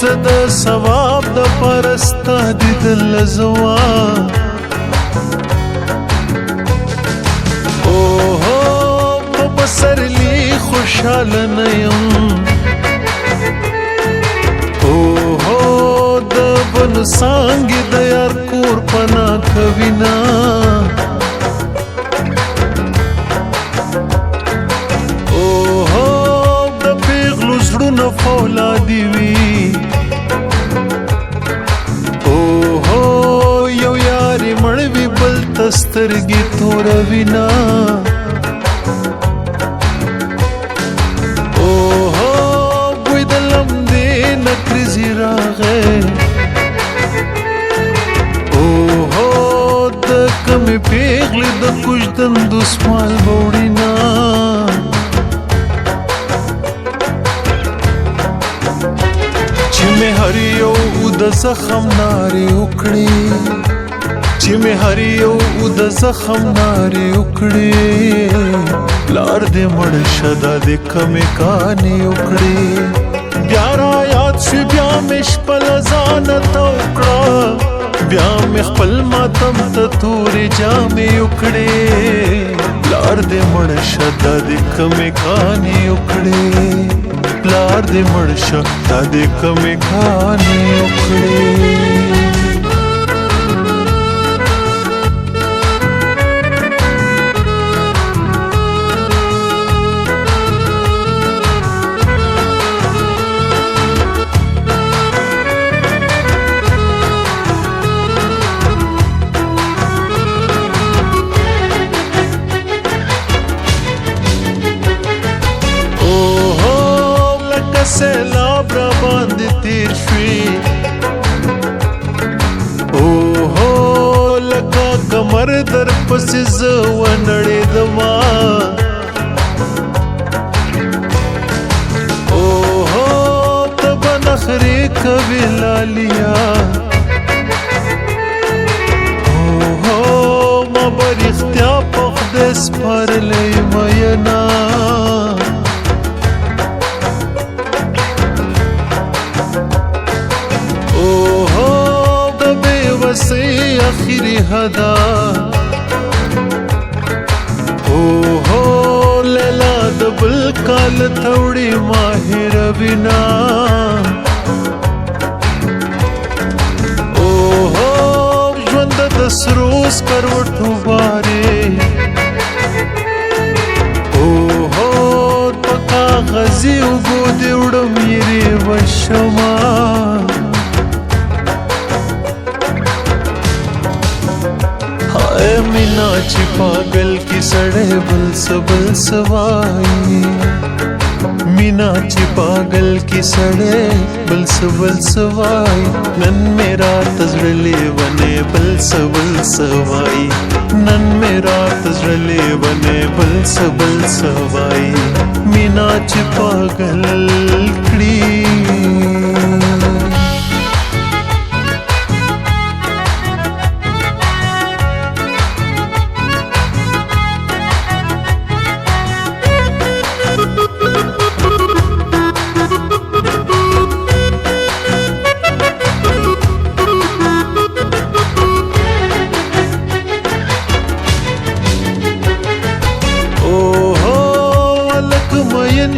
زد ثواب د پرستا دیدل زوا اوه په بسرلی خوشاله نه یم اوه د بل څانګې د یار کور پنا کوینا اوه د پیغلو زړونه فولادي وي سترګې توروینا اوه بوی د لمدې نکریزې راغی اوه د کمې پیغلې د کوژدندو سمال به وړینا چې مې هر یو د زخم نارې وکړې چې مې هر یو د زخم نارې وکړې پلار دې مړ شه دا دې کمې کانې وکړې بیا را یاد شوې بیا مې شپله ځانه ته وکړه بیا مې خپل ماتم ته تورې جامې وکړې پلار دې مړ شه دا دې کمې کانې وکړې پلار دې مړ شه دا دې کمې کانې وکړې سیلاب را باندې تیر شوی اوهو لکه کمر در پسې زه ونړېدما اوهو ته به نخرې کوې لالیا اوهو ما به رښتیا په خدای سپارلی مینه سی اخیری حدا اوهو لیلا د بل کال توړي ماهر بنا اوهو ژوند د سروس کروټو باره اوهو په کاغذي اوبو دې وړم یې وشما مینا چې پاگل کی سړی بل سوای مینا چې پاگل کی سړی بل سوای نن میرا تزړلې ونه بل سوای نن میرا تزړلې ونه بل سوای مینا چې پاگل کړي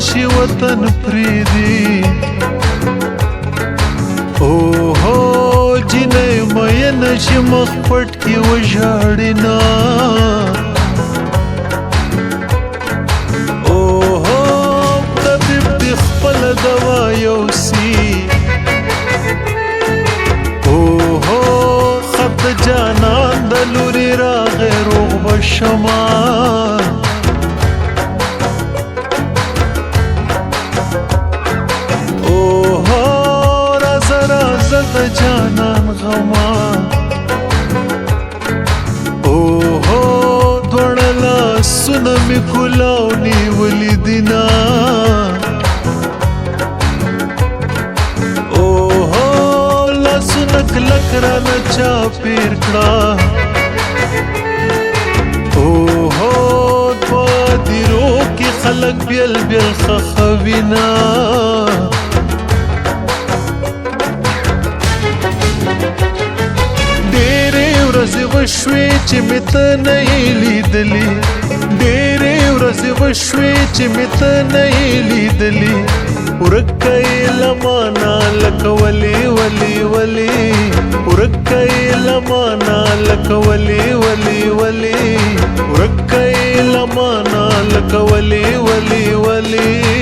شي وطن پریدي اوهو جنې مین شي مخ پټ کې وژاړینا اوهو طبيب دې خپل دوا یوسي اوهو خط جانان د لوري راغې روغ بشما کلاو نیولی دینا اوهو لاسونه کلک رانه چاپېر کړه اوهو دوه دیرو کې خلک بیل بیل خخوینا ورځې وشوې چې مې ته نه یې لیدلې ډېرې ورځې وشوې چې مې ته نه یې لیدلې ورکه یې له مانه لکه ولې ولې ولې ورکه یې له مانه لکه ولې ولې ولې ورکه یې له مانه لکه ولې ولې ولې